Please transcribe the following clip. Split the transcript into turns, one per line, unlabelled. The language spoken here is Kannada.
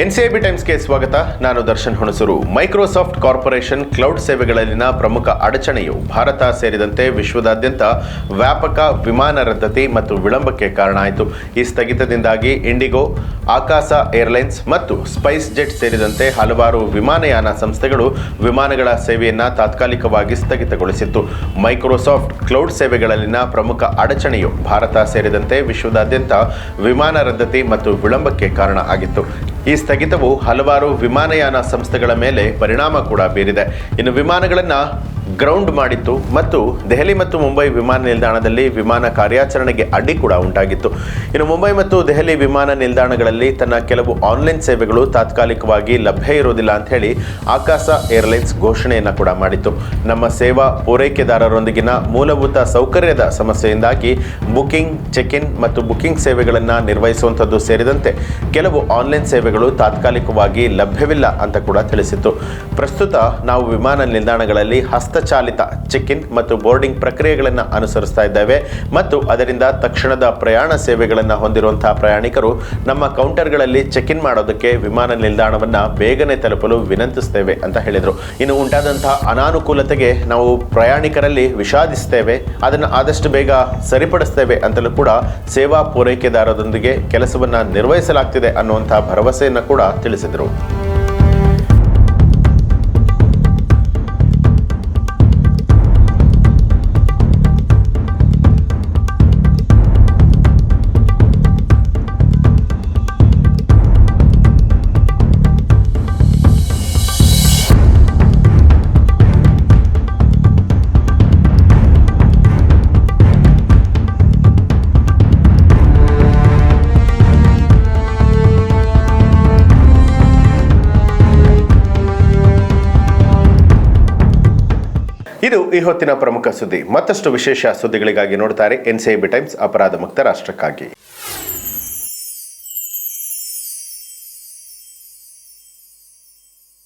ಎನ್ಸಿಐಬಿ ಟೈಮ್ಸ್ಗೆ ಸ್ವಾಗತ. ನಾನು Darshan Hunsur. Microsoft corporation cloud ಸೇವೆಗಳಲ್ಲಿನ ಪ್ರಮುಖ ಅಡಚಣೆಯು ಭಾರತ ಸೇರಿದಂತೆ ವಿಶ್ವದಾದ್ಯಂತ ವ್ಯಾಪಕ ವಿಮಾನ ರದ್ದತಿ ಮತ್ತು ವಿಳಂಬಕ್ಕೆ ಕಾರಣ ಆಯಿತು. ಈ ಸ್ಥಗಿತದಿಂದಾಗಿ ಇಂಡಿಗೋ, ಆಕಾಶ ಏರ್ಲೈನ್ಸ್ ಮತ್ತು ಸ್ಪೈಸ್ ಜೆಟ್ ಸೇರಿದಂತೆ ಹಲವಾರು ವಿಮಾನಯಾನ ಸಂಸ್ಥೆಗಳು ವಿಮಾನಗಳ ಸೇವೆಯನ್ನು ತಾತ್ಕಾಲಿಕವಾಗಿ ಸ್ಥಗಿತಗೊಳಿಸಿತ್ತು. ಮೈಕ್ರೋಸಾಫ್ಟ್ ಕ್ಲೌಡ್ ಸೇವೆಗಳಲ್ಲಿನ ಪ್ರಮುಖ ಅಡಚಣೆಯು ಭಾರತ ಸೇರಿದಂತೆ ವಿಶ್ವದಾದ್ಯಂತ ವಿಮಾನ ರದ್ದತಿ ಮತ್ತು ವಿಳಂಬಕ್ಕೆ ಕಾರಣ ಆಗಿತ್ತು. ಈ ಸ್ಥಗಿತವು ಹಲವಾರು ವಿಮಾನಯಾನ ಸಂಸ್ಥೆಗಳ ಮೇಲೆ ಪರಿಣಾಮ ಕೂಡ ಬೀರಿದೆ. ಇನ್ನು ವಿಮಾನಗಳನ್ನು ಗ್ರೌಂಡ್ ಮಾಡಿತ್ತು ಮತ್ತು ದೆಹಲಿ ಮತ್ತು ಮುಂಬೈ ವಿಮಾನ ನಿಲ್ದಾಣದಲ್ಲಿ ವಿಮಾನ ಕಾರ್ಯಾಚರಣೆಗೆ ಅಡ್ಡಿ ಕೂಡ ಉಂಟಾಗಿತ್ತು. ಇನ್ನು ಮುಂಬೈ ಮತ್ತು ದೆಹಲಿ ವಿಮಾನ ನಿಲ್ದಾಣಗಳಲ್ಲಿ ತನ್ನ ಕೆಲವು ಆನ್ಲೈನ್ ಸೇವೆಗಳು ತಾತ್ಕಾಲಿಕವಾಗಿ ಲಭ್ಯ ಇರುವುದಿಲ್ಲ ಅಂತ ಹೇಳಿ ಆಕಾಶ ಏರ್ಲೈನ್ಸ್ ಘೋಷಣೆಯನ್ನು ಕೂಡ ಮಾಡಿತ್ತು. ನಮ್ಮ ಸೇವಾ ಪೂರೈಕೆದಾರರೊಂದಿಗಿನ ಮೂಲಭೂತ ಸೌಕರ್ಯದ ಸಮಸ್ಯೆಯಿಂದಾಗಿ ಬುಕಿಂಗ್, ಚೆಕ್ ಇನ್ ಮತ್ತು ಬುಕಿಂಗ್ ಸೇವೆಗಳನ್ನು ನಿರ್ವಹಿಸುವಂಥದ್ದು ಸೇರಿದಂತೆ ಕೆಲವು ಆನ್ಲೈನ್ ಸೇವೆಗಳು ತಾತ್ಕಾಲಿಕವಾಗಿ ಲಭ್ಯವಿಲ್ಲ ಅಂತ ಕೂಡ ತಿಳಿಸಿತ್ತು. ಪ್ರಸ್ತುತ ನಾವು ವಿಮಾನ ನಿಲ್ದಾಣಗಳಲ್ಲಿ ಹಸ್ತಚಾಲಿತ ಚೆಕ್ ಇನ್ ಮತ್ತು ಬೋರ್ಡಿಂಗ್ ಪ್ರಕ್ರಿಯೆಗಳನ್ನು ಅನುಸರಿಸ್ತಾ ಇದ್ದೇವೆ ಮತ್ತು ಅದರಿಂದ ತಕ್ಷಣದ ಪ್ರಯಾಣ ಸೇವೆಗಳನ್ನು ಹೊಂದಿರುವಂತಹ ಪ್ರಯಾಣಿಕರು ನಮ್ಮ ಕೌಂಟರ್ಗಳಲ್ಲಿ ಚೆಕ್ ಇನ್ ಮಾಡೋದಕ್ಕೆ ವಿಮಾನ ನಿಲ್ದಾಣವನ್ನು ಬೇಗನೆ ತಲುಪಲು ವಿನಂತಿಸ್ತೇವೆ ಅಂತ ಹೇಳಿದರು. ಇನ್ನು ಉಂಟಾದಂತಹ ಅನಾನುಕೂಲತೆಗೆ ನಾವು ಪ್ರಯಾಣಿಕರಲ್ಲಿ ವಿಷಾದಿಸ್ತೇವೆ, ಅದನ್ನು ಆದಷ್ಟು ಬೇಗ ಸರಿಪಡಿಸ್ತೇವೆ ಅಂತಲೂ ಕೂಡ ಸೇವಾ ಪೂರೈಕೆದಾರರೊಂದಿಗೆ ಕೆಲಸವನ್ನು ನಿರ್ವಹಿಸಲಾಗ್ತಿದೆ ಅನ್ನುವಂತಹ ಭರವಸೆಯನ್ನು ಕೂಡ ತಿಳಿಸಿದರು. ಇದು ಈ ಹೊತ್ತಿನ ಪ್ರಮುಖ ಸುದ್ದಿ. ಮತ್ತಷ್ಟು ವಿಶೇಷ ಸುದ್ದಿಗಳಿಗಾಗಿ ನೋಡ್ತಾರೆ ಎನ್ಸಿಐಬಿ ಟೈಮ್ಸ್, ಅಪರಾಧ ಮುಕ್ತ ರಾಷ್ಟ್ರಕ್ಕಾಗಿ.